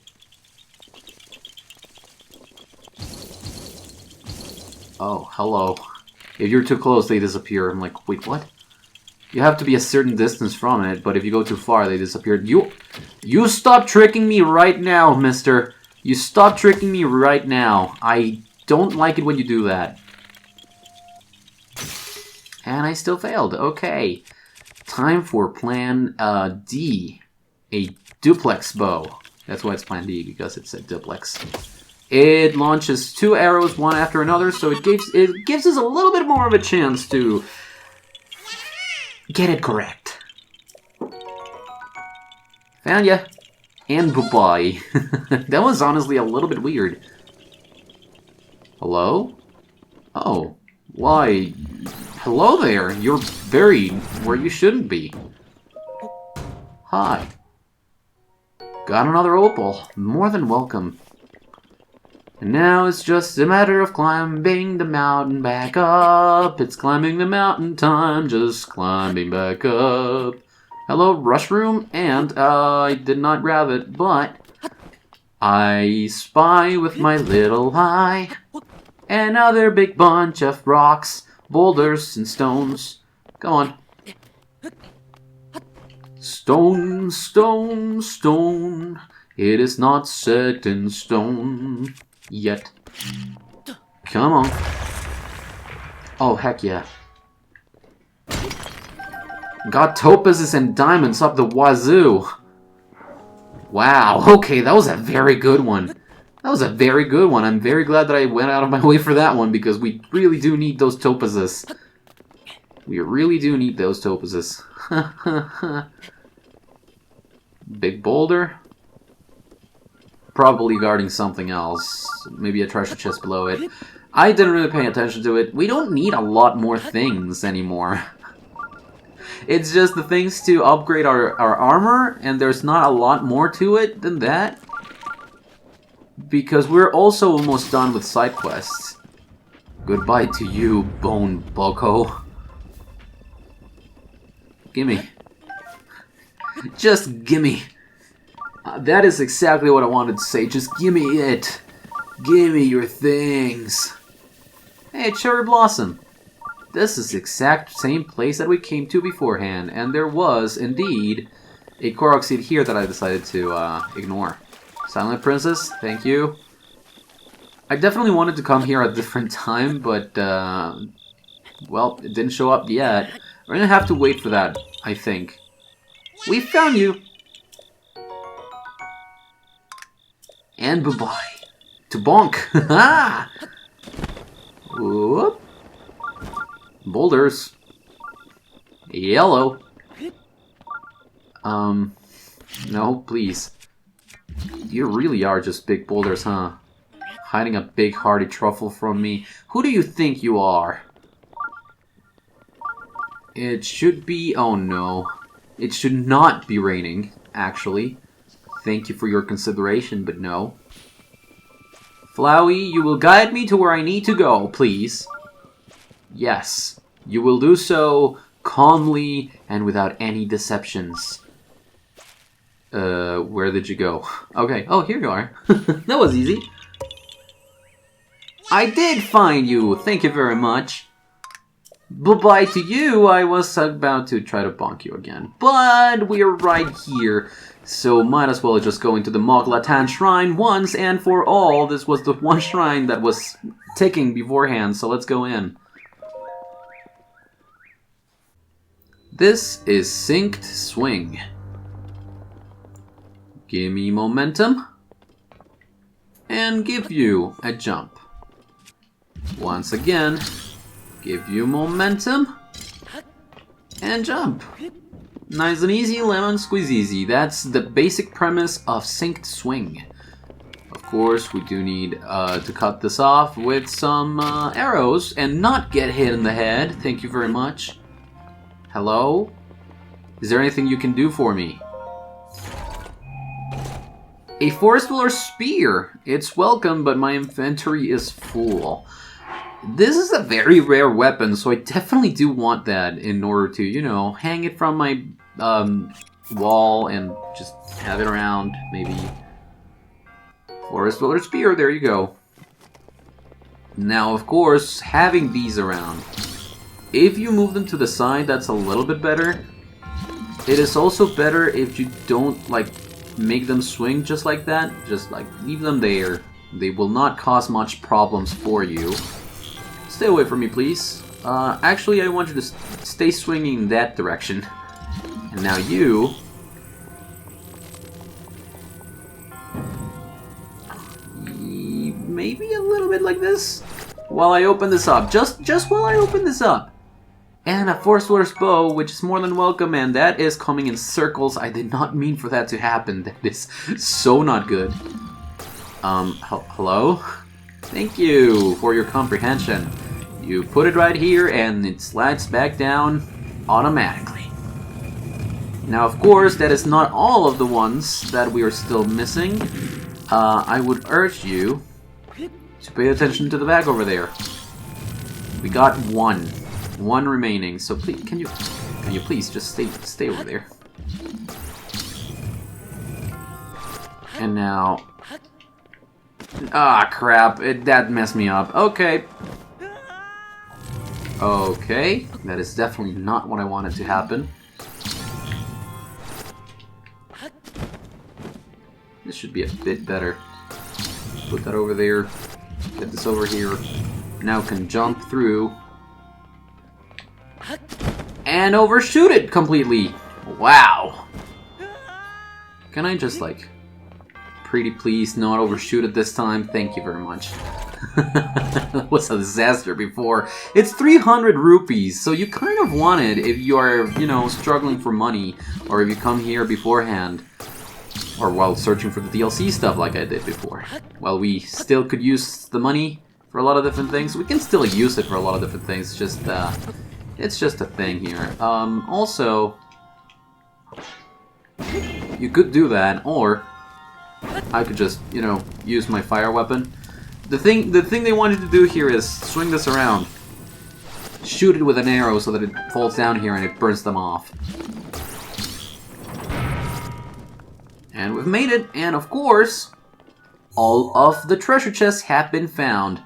Oh, hello. If you're too close, they disappear. I'm like, wait, what? You have to be a certain distance from it, but if you go too far, they disappear. You stop tricking me right now, mister. You stop tricking me right now. I don't like it when you do that. And I still failed. Okay. Time for plan D. A duplex bow. That's why it's plan D, because it's a duplex. It launches 2 arrows, one after another, so it gives us a little bit more of a chance to get it correct. Found ya. And bye-bye. That was honestly a little bit weird. Hello? Oh. Why? Hello there. You're buried where you shouldn't be. Hi. Got another opal. More than welcome. And now it's just a matter of climbing the mountain back up. It's climbing the mountain time, just climbing back up. Hello, Rushroom, and I did not grab it, but I spy with my little eye another big bunch of rocks, boulders, and stones. Go on. Stone, stone, stone, it is not set in stone. Yet. Come on. Oh, heck yeah. Got topazes and diamonds up the wazoo. Wow, okay, that was a very good one. That was a very good one. I'm very glad that I went out of my way for that one, because we really do need those topazes. We really do need those topazes. Big boulder. Probably guarding something else. Maybe a treasure chest below it. I didn't really pay attention to it. We don't need a lot more things anymore. It's just the things to upgrade our armor, and there's not a lot more to it than that. Because we're also almost done with side quests. Goodbye to you, Bone Bucko. Gimme. Just gimme. That is exactly what I wanted to say. Just gimme it. Gimme your things. Hey, Cherry Blossom. This is the exact same place that we came to beforehand, and there was, indeed, a Korok Seed here that I decided to ignore. Silent Princess, thank you. I definitely wanted to come here at a different time, but, well, it didn't show up yet. We're gonna have to wait for that, I think. We found you! And bye-bye. To bonk! Ha! Whoop. Boulders. Yellow. No, please. You really are just big boulders, huh? Hiding a big hearty truffle from me. Who do you think you are? It should be... oh no. It should not be raining, actually. Thank you for your consideration, but no. Flowey, you will guide me to where I need to go, please. Yes, you will do so calmly and without any deceptions. Where did you go? Okay, oh, here you are. That was easy. I did find you, thank you very much. Bye-bye to you. I was about to try to bonk you again. But we're right here. So might as well just go into the Mogg Latan shrine once and for all. This was the one shrine that was ticking beforehand, so let's go in. This is Synced Swing. Give me momentum. And give you a jump. Once again, give you momentum. And jump. Nice and easy, lemon squeeze easy. That's the basic premise of Synced Swing. Of course, we do need to cut this off with some arrows and not get hit in the head. Thank you very much. Hello? Is there anything you can do for me? A Forest Dweller Spear! It's welcome, but my inventory is full. This is a very rare weapon, so I definitely do want that in order to, you know, hang it from my wall and just have it around, maybe. Forest Dweller Spear, there you go. Now, of course, having these around, if you move them to the side, that's a little bit better. It is also better if you don't, like, make them swing just like that. Just, like, leave them there. They will not cause much problems for you. Stay away from me, please. Actually, I want you to stay swinging in that direction. And now you... maybe a little bit like this? While I open this up. Just while I open this up. And a Forest Dweller's Bow, which is more than welcome, and that is coming in circles. I did not mean for that to happen. That is so not good. Hello? Thank you for your comprehension. You put it right here, and it slides back down automatically. Now, of course, that is not all of the ones that we are still missing. I would urge you to pay attention to the bag over there. We got one remaining, so please, can you please just stay over there. And now, crap, that messed me up. Okay, that is definitely not what I wanted to happen. This should be a bit better. Put that over there. Get this over here. Now can jump through. And overshoot it completely. Wow. Can I just, like, pretty please not overshoot it this time? Thank you very much. That was a disaster before. It's 300 rupees, so you kind of want it if you are, you know, struggling for money, or if you come here beforehand, or while searching for the DLC stuff like I did before. While we still could use the money for a lot of different things, we can still use it for a lot of different things. It's just a thing here. Also, you could do that, or I could just, you know, use my fire weapon. The thing they wanted to do here is swing this around, shoot it with an arrow so that it falls down here and it burns them off. And we've made it, and of course, all of the treasure chests have been found.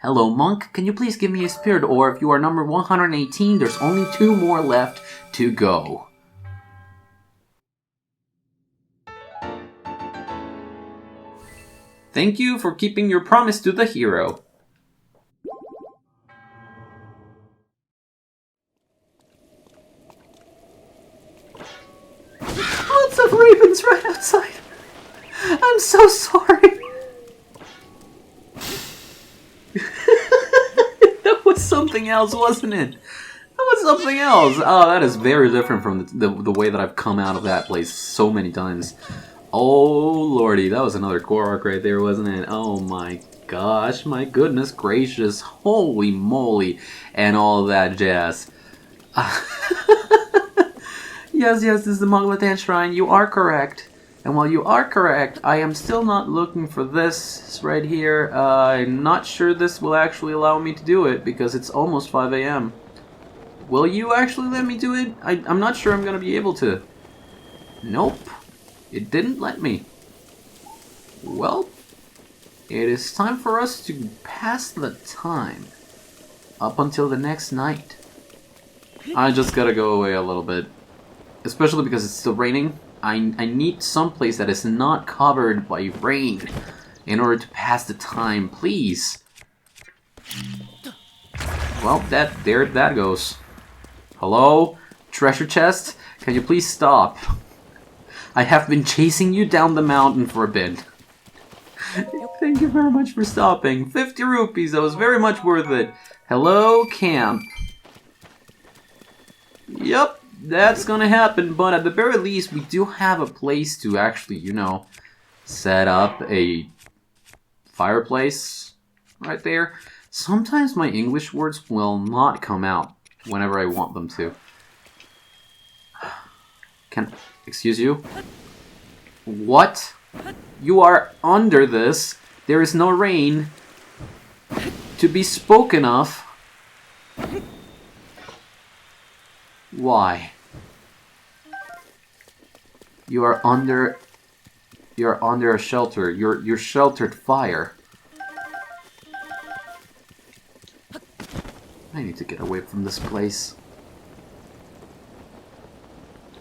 Hello, monk. Can you please give me a spirit ore? If you are number 118, there's only 2 more left to go. Thank you for keeping your promise to the hero. Lots of ravens right outside. I'm so sorry. That was something else, wasn't it? That was something else. Oh, that is very different from the way that I've come out of that place so many times. Oh, lordy, that was another Korok right there, wasn't it? Oh my gosh, my goodness gracious, holy moly, and all that jazz. Yes, this is the Mogg Latan Shrine, you are correct. And while you are correct, I am still not looking for this right here. I'm not sure this will actually allow me to do it, because it's almost 5 AM. Will you actually let me do it? I'm not sure I'm going to be able to. Nope. It didn't let me. Well, it is time for us to pass the time. up until the next night. I just gotta go away a little bit. Especially because it's still raining. I need some place that is not covered by rain in order to pass the time, please. Well, there that goes. Hello? Treasure chest? Can you please stop? I have been chasing you down the mountain for a bit. Thank you very much for stopping. 50 rupees, that was very much worth it. Hello, camp. Yep, that's gonna happen, but at the very least, we do have a place to actually, you know, set up a fireplace right there. Sometimes my English words will not come out whenever I want them to. Excuse you? What? You are under this. There is no rain to be spoken of. Why? You're under a shelter. You're sheltered fire. I need to get away from this place.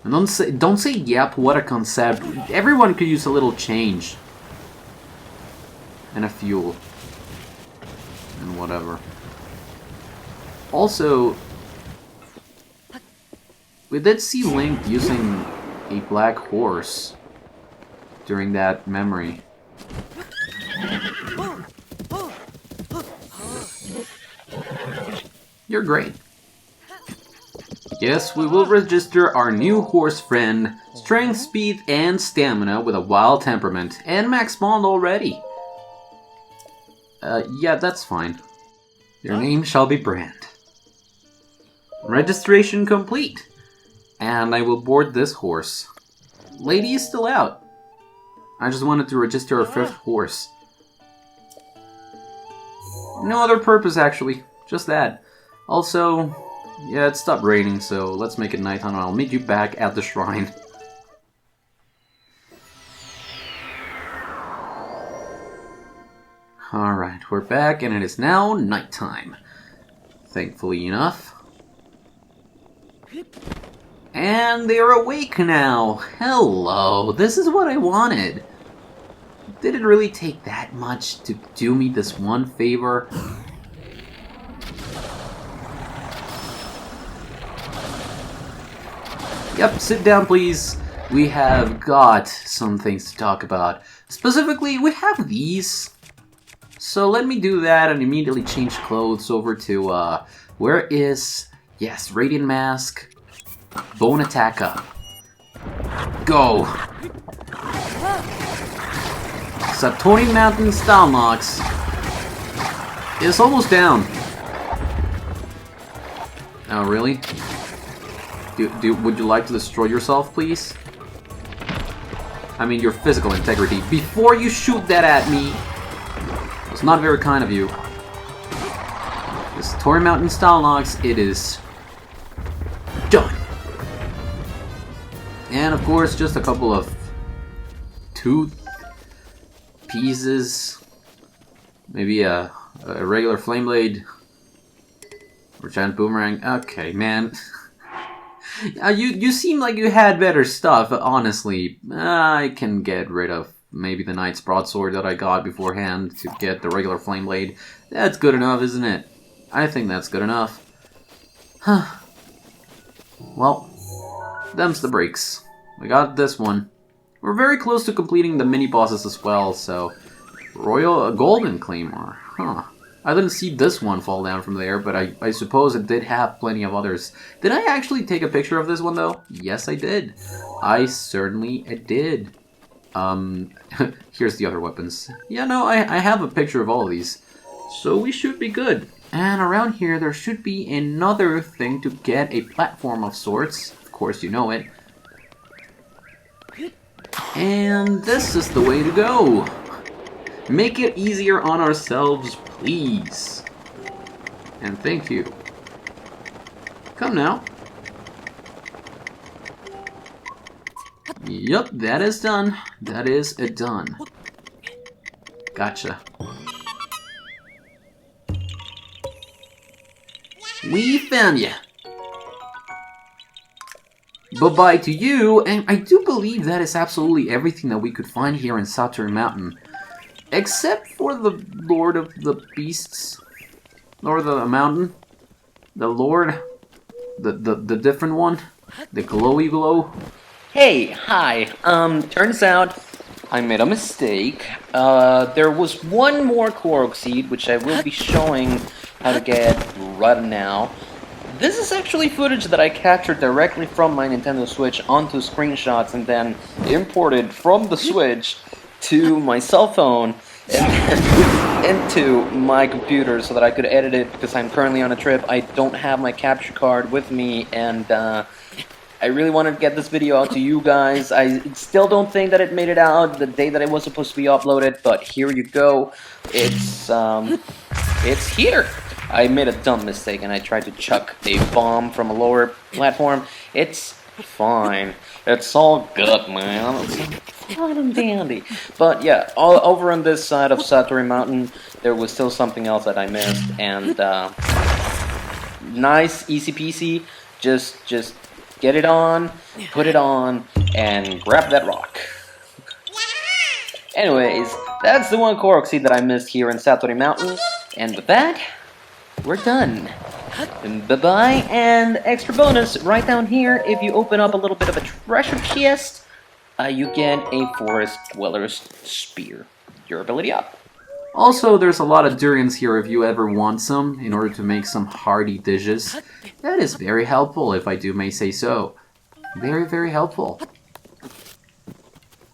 And don't say yep, what a concept. Everyone could use a little change. And a fuel. And whatever. Also, we did see Link using a black horse during that memory. You're great. Yes, we will register our new horse friend, strength, speed, and stamina with a wild temperament, and max bond already. Yeah, that's fine. Your name shall be Brand. Registration complete. And I will board this horse. Lady is still out. I just wanted to register a 5th horse. No other purpose, actually. Just that. Also, yeah, it stopped raining, so let's make it nighttime and I'll meet you back at the shrine. Alright, we're back and it is now nighttime. Thankfully enough. And they're awake now! Hello, this is what I wanted. Did it really take that much to do me this one favor? Yep, sit down please. We have got some things to talk about. Specifically, we have these. So let me do that and immediately change clothes over to, where is... Yes, Radiant Mask. Bone attack up. Go! Satori Mountain Style Nox is almost down. Oh, really? Would you like to destroy yourself, please? I mean, your physical integrity. Before you shoot that at me! It's not very kind of you. This Satori Mountain Style Nox, it is... done! And of course, just a couple of tooth pieces. Maybe a regular flame blade. Or giant boomerang. Okay, man. You seem like you had better stuff, honestly. I can get rid of maybe the Knight's Broadsword that I got beforehand to get the regular flame blade. That's good enough, isn't it? I think that's good enough. Huh. Well, them's the breaks. We got this one. We're very close to completing the mini-bosses as well, so... Golden Claymore. Huh. I didn't see this one fall down from there, but I suppose it did have plenty of others. Did I actually take a picture of this one, though? Yes, I did. I certainly did. Here's the other weapons. Yeah, no, I have a picture of all of these. So we should be good. And around here, there should be another thing to get a platform of sorts. Of course, you know it. And this is the way to go. Make it easier on ourselves, please. And thank you. Come now. Yup, that is done. That is done. Gotcha. We found ya. Bye-bye to you, and I do believe that is absolutely everything that we could find here in Satori Mountain. Except for the Lord of the Beasts. Lord of the Mountain. The Lord. The different one. The glowy glow. Hey, hi. Turns out I made a mistake. There was one more Korok Seed, which I will be showing how to get right now. This is actually footage that I captured directly from my Nintendo Switch onto screenshots and then imported from the Switch to my cell phone and into my computer so that I could edit it because I'm currently on a trip. I don't have my capture card with me, and I really wanted to get this video out to you guys. I still don't think that it made it out the day that it was supposed to be uploaded, but here you go. It's here. I made a dumb mistake and I tried to chuck a bomb from a lower platform. It's fine. It's all good, man. It's fine and dandy. But yeah, all over on this side of Satori Mountain, there was still something else that I missed, and nice, easy peasy. Just get it on, put it on, and grab that rock. Anyways, that's the one Korok Seed that I missed here in Satori Mountain, and with that, we're done. Bye-bye, and extra bonus, right down here, if you open up a little bit of a treasure chest, you get a Forest Dweller's Spear. Durability up. Also, there's a lot of durians here if you ever want some, in order to make some hearty dishes. That is very helpful, if I do may say so. Very, very helpful.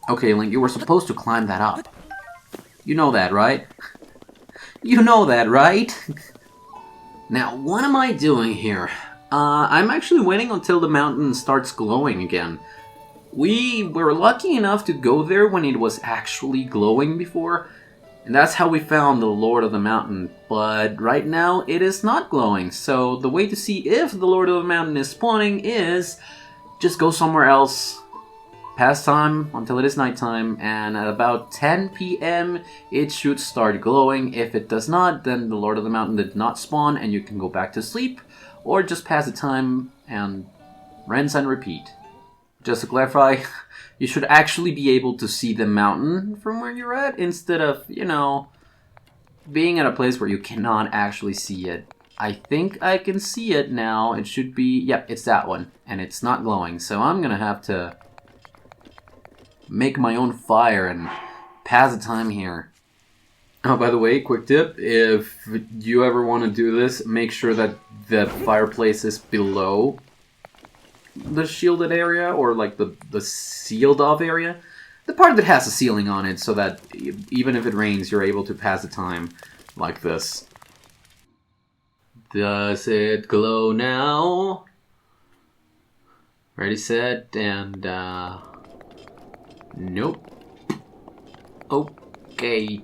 Okay, Link, you were supposed to climb that up. You know that, right? You know that, right? Now, what am I doing here? I'm actually waiting until the mountain starts glowing again. We were lucky enough to go there when it was actually glowing before, and that's how we found the Lord of the Mountain. But right now, it is not glowing, so the way to see if the Lord of the Mountain is spawning is just go somewhere else, pass time until it is nighttime, and at about 10 p.m. it should start glowing. If it does not, then the Lord of the Mountain did not spawn and you can go back to sleep, or just pass the time and rinse and repeat. Just to clarify, you should actually be able to see the mountain from where you're at, instead of, you know, being at a place where you cannot actually see it. I think I can see it now. It should be, yep, it's that one, and it's not glowing, so I'm gonna have to make my own fire and pass the time here. Oh, by the way, quick tip, if you ever want to do this, make sure that the fireplace is below the shielded area, or like the sealed off area. The part that has a ceiling on it, so that even if it rains, you're able to pass the time like this. Does it glow now? Ready, set, and nope. Okay.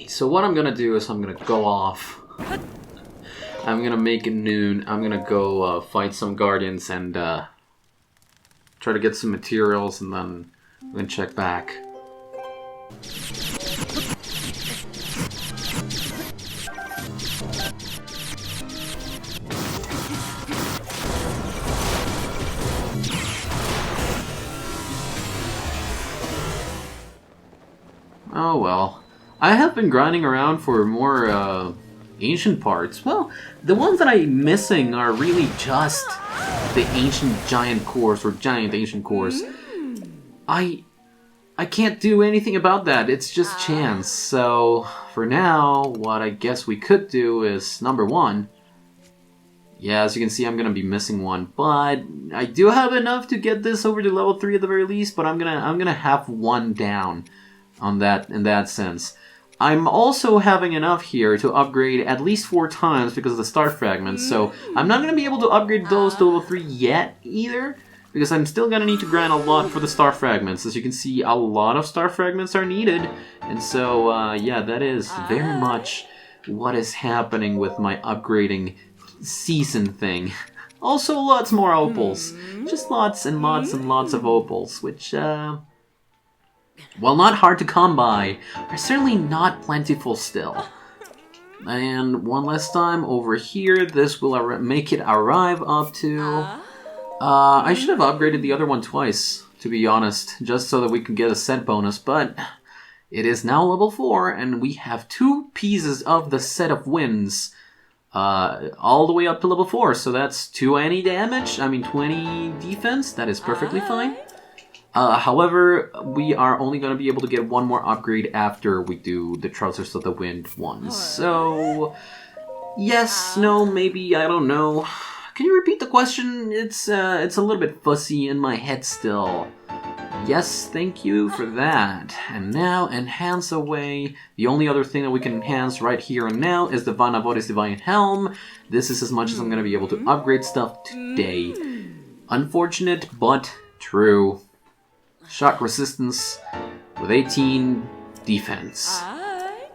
So what I'm gonna do is I'm gonna go off. I'm gonna make it noon. I'm gonna go fight some guardians and try to get some materials, and then I'm gonna check back. Oh well. I have been grinding around for more ancient parts. Well, the ones that I'm missing are really just the ancient giant cores, or giant ancient cores. I can't do anything about that. It's just chance. So for now, what I guess we could do is number one. Yeah, as you can see, I'm gonna be missing one, but I do have enough to get this over to level 3 at the very least. But I'm gonna have one down on that, in that sense. I'm also having enough here to upgrade at least 4 times because of the star fragments, so I'm not going to be able to upgrade those to level 3 yet either, because I'm still going to need to grind a lot for the star fragments. As you can see, a lot of star fragments are needed, and so yeah, that is very much what is happening with my upgrading season thing. Also, lots more opals. Just lots and lots and lots of opals, which, while not hard to come by, are certainly not plentiful still. And one last time over here, this will make it arrive up to... I should have upgraded the other one twice, to be honest, just so that we could get a set bonus, but it is now level 4, and we have 2 pieces of the set of winds all the way up to level 4, so that's 2 any damage, 20 defense, that is perfectly fine. However, we are only going to be able to get one more upgrade after we do the Trousers of the Wind one, so... Yes, no, maybe, I don't know. Can you repeat the question? It's a little bit fussy in my head still. Yes, thank you for that. And now, enhance away. The only other thing that we can enhance right here and now is the Vanavore's Divine Helm. This is as much as I'm going to be able to upgrade stuff today. Unfortunate, but true. Shock resistance with 18 defense.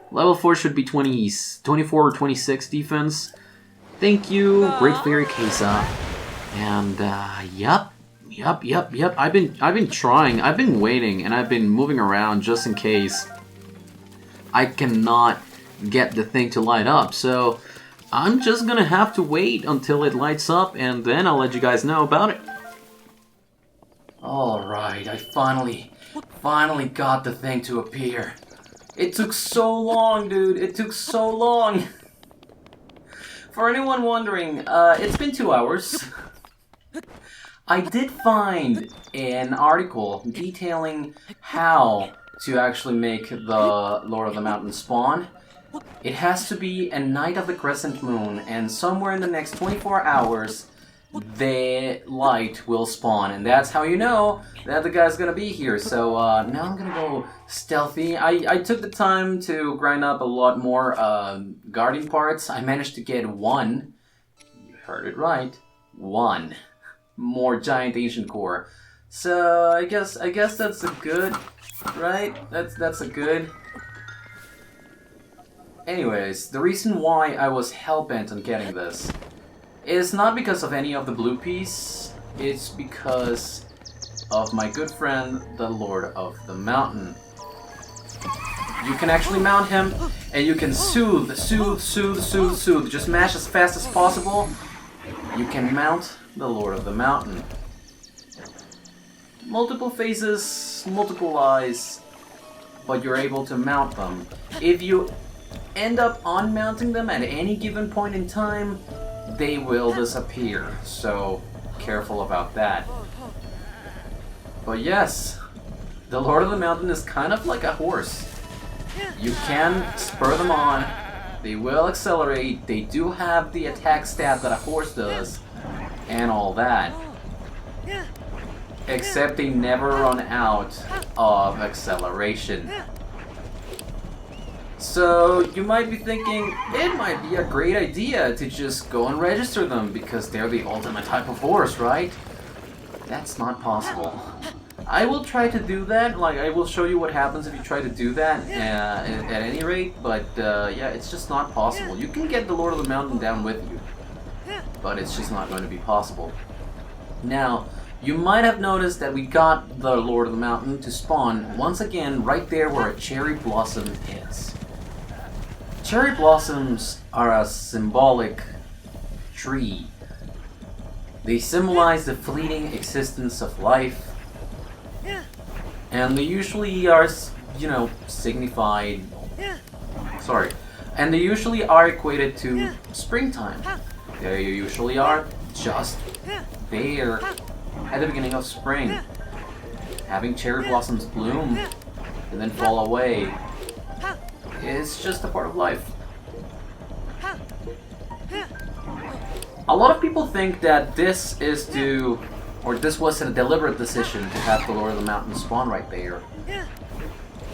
Level 4 should be 24 or 26 defense. Thank you, Great Fairy Kesa. And, yup. I've been trying, I've been waiting, and I've been moving around just in case I cannot get the thing to light up. So, I'm just gonna have to wait until it lights up, and then I'll let you guys know about it. Alright, I finally got the thing to appear. It took so long, dude, it took so long. For anyone wondering, it's been 2 hours. I did find an article detailing how to actually make the Lord of the Mountain spawn. It has to be a night of the crescent moon, and somewhere in the next 24 hours, the light will spawn, and that's how you know that the guy's gonna be here. So now I'm gonna go stealthy. I took the time to grind up a lot more guardian parts. I managed to get 1. You heard it right, 1 more giant ancient core. So I guess that's a good, right? That's a good. Anyways, the reason why I was hellbent on getting this is not because of any of the blue piece, it's because of my good friend, the Lord of the Mountain. You can actually mount him, and you can soothe. Just mash as fast as possible. You can mount the Lord of the Mountain. Multiple faces, multiple eyes, but you're able to mount them. If you end up unmounting them at any given point in time, they will disappear, so careful about that. But yes, the Lord of the Mountain is kind of like a horse. You can spur them on, they will accelerate, they do have the attack stat that a horse does, and all that. Except they never run out of acceleration. So you might be thinking, it might be a great idea to just go and register them because they're the ultimate type of horse, right? That's not possible. I will try to do that, like I will show you what happens if you try to do that at any rate, but yeah, it's just not possible. You can get the Lord of the Mountain down with you, but it's just not going to be possible. Now, you might have noticed that we got the Lord of the Mountain to spawn once again right there where a cherry blossom is. Cherry blossoms are a symbolic tree. They symbolize the fleeting existence of life, and they usually are, signified. And they usually are equated to springtime. They usually are just there at the beginning of spring, having cherry blossoms bloom and then fall away. It's just a part of life. A lot of people think that this was a deliberate decision to have the Lord of the Mountain spawn right there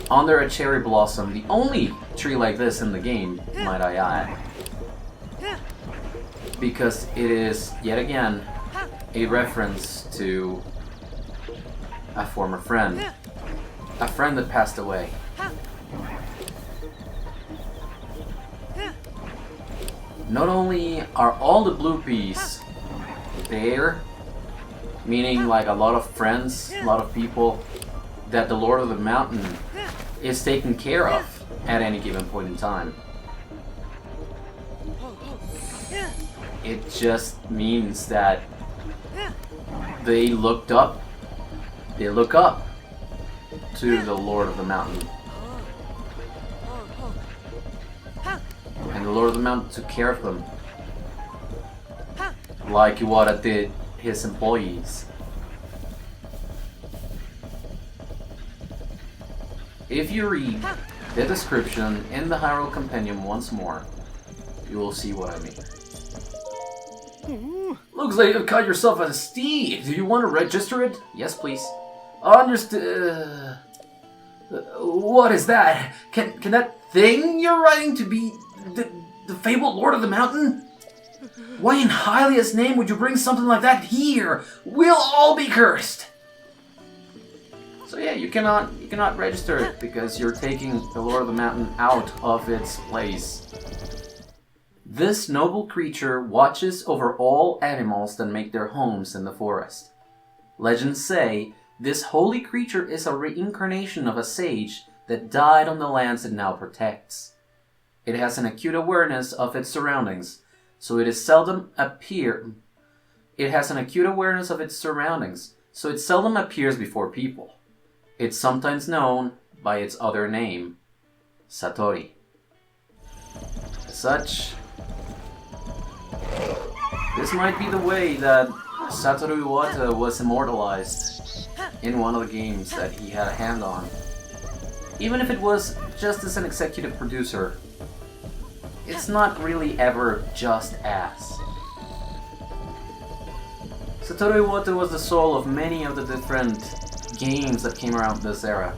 under a cherry blossom, the only tree like this in the game, might I add. Because it is, yet again, a reference to a former friend. A friend that passed away. Not only are all the blue peas there, meaning like a lot of friends, a lot of people that the Lord of the Mountain is taken care of at any given point in time. It just means that they looked up. They look up to the Lord of the Mountain. And the Lord of the Mountain took care of them. Like Iwata did his employees. If you read the description in the Hyrule Compendium once more, you will see what I mean. Looks like you've caught yourself a steed. Do you want to register it? Yes, please. Understood. What is that? Can that thing you're riding to be the fabled Lord of the Mountain? Why in Hylia's name would you bring something like that here? We'll all be cursed. So yeah, you cannot register it because you're taking the Lord of the Mountain out of its place. This noble creature watches over all animals that make their homes in the forest. Legends say this holy creature is a reincarnation of a sage that died on the lands it now protects. It has an acute awareness of its surroundings, so it seldom appears before people. It's sometimes known by its other name, Satori. As such, this might be the way that Satoru Iwata was immortalized in one of the games that he had a hand on. Even if it was just as an executive producer, it's not really ever just as. Satoru Iwata was the soul of many of the different games that came around this era.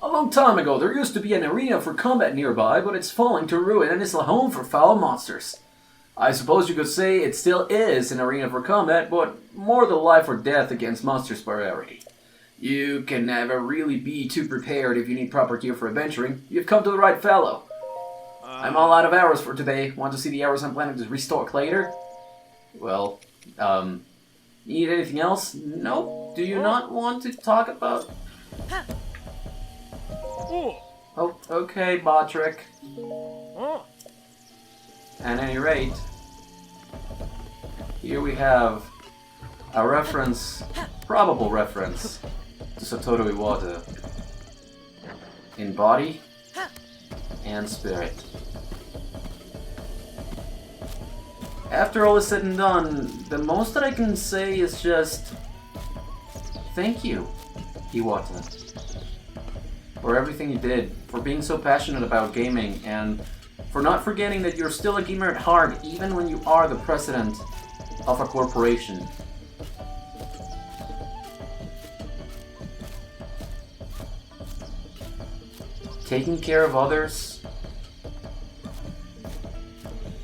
A long time ago, there used to be an arena for combat nearby, but it's falling to ruin and is a home for foul monsters. I suppose you could say it still is an arena for combat, but more the life or death against monsters priority. You can never really be too prepared if you need proper gear for adventuring. You've come to the right fellow. I'm all out of arrows for today. Want to see the arrows I'm planning to restock later? Well, need anything else? Nope. Do you not want to talk about... Oh, okay, BOTRICK. At any rate, here we have a reference, probable reference, to Satoru Iwata in body and spirit. After all is said and done, the most that I can say is just thank you, Iwata, for everything you did, for being so passionate about gaming, and for not forgetting that you're still a gamer at heart even when you are the president of a corporation. Taking care of others,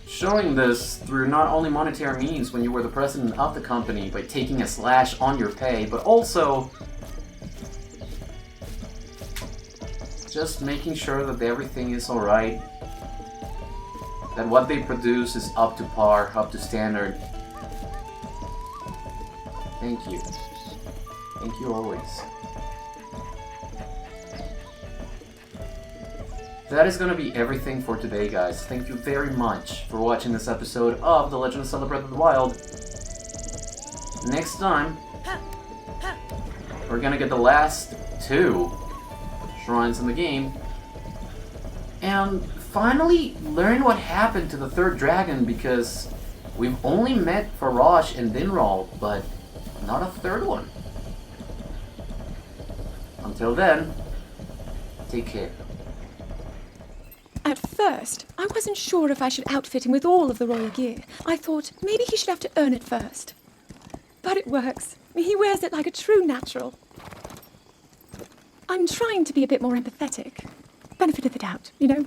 showing this through not only monetary means when you were the president of the company by taking a slash on your pay, but also just making sure that everything is alright, that what they produce is up to par, up to standard. Thank you. Thank you always. That is going to be everything for today, guys. Thank you very much for watching this episode of The Legend of Zelda Breath of the Wild. Next time, we're going to get the last 2 shrines in the game, and finally learn what happened to the 3rd dragon, because we've only met Farosh and Dinral, but not a 3rd one. Until then, take care. At first, I wasn't sure if I should outfit him with all of the royal gear. I thought maybe he should have to earn it first. But it works. He wears it like a true natural. I'm trying to be a bit more empathetic. Benefit of the doubt, you know?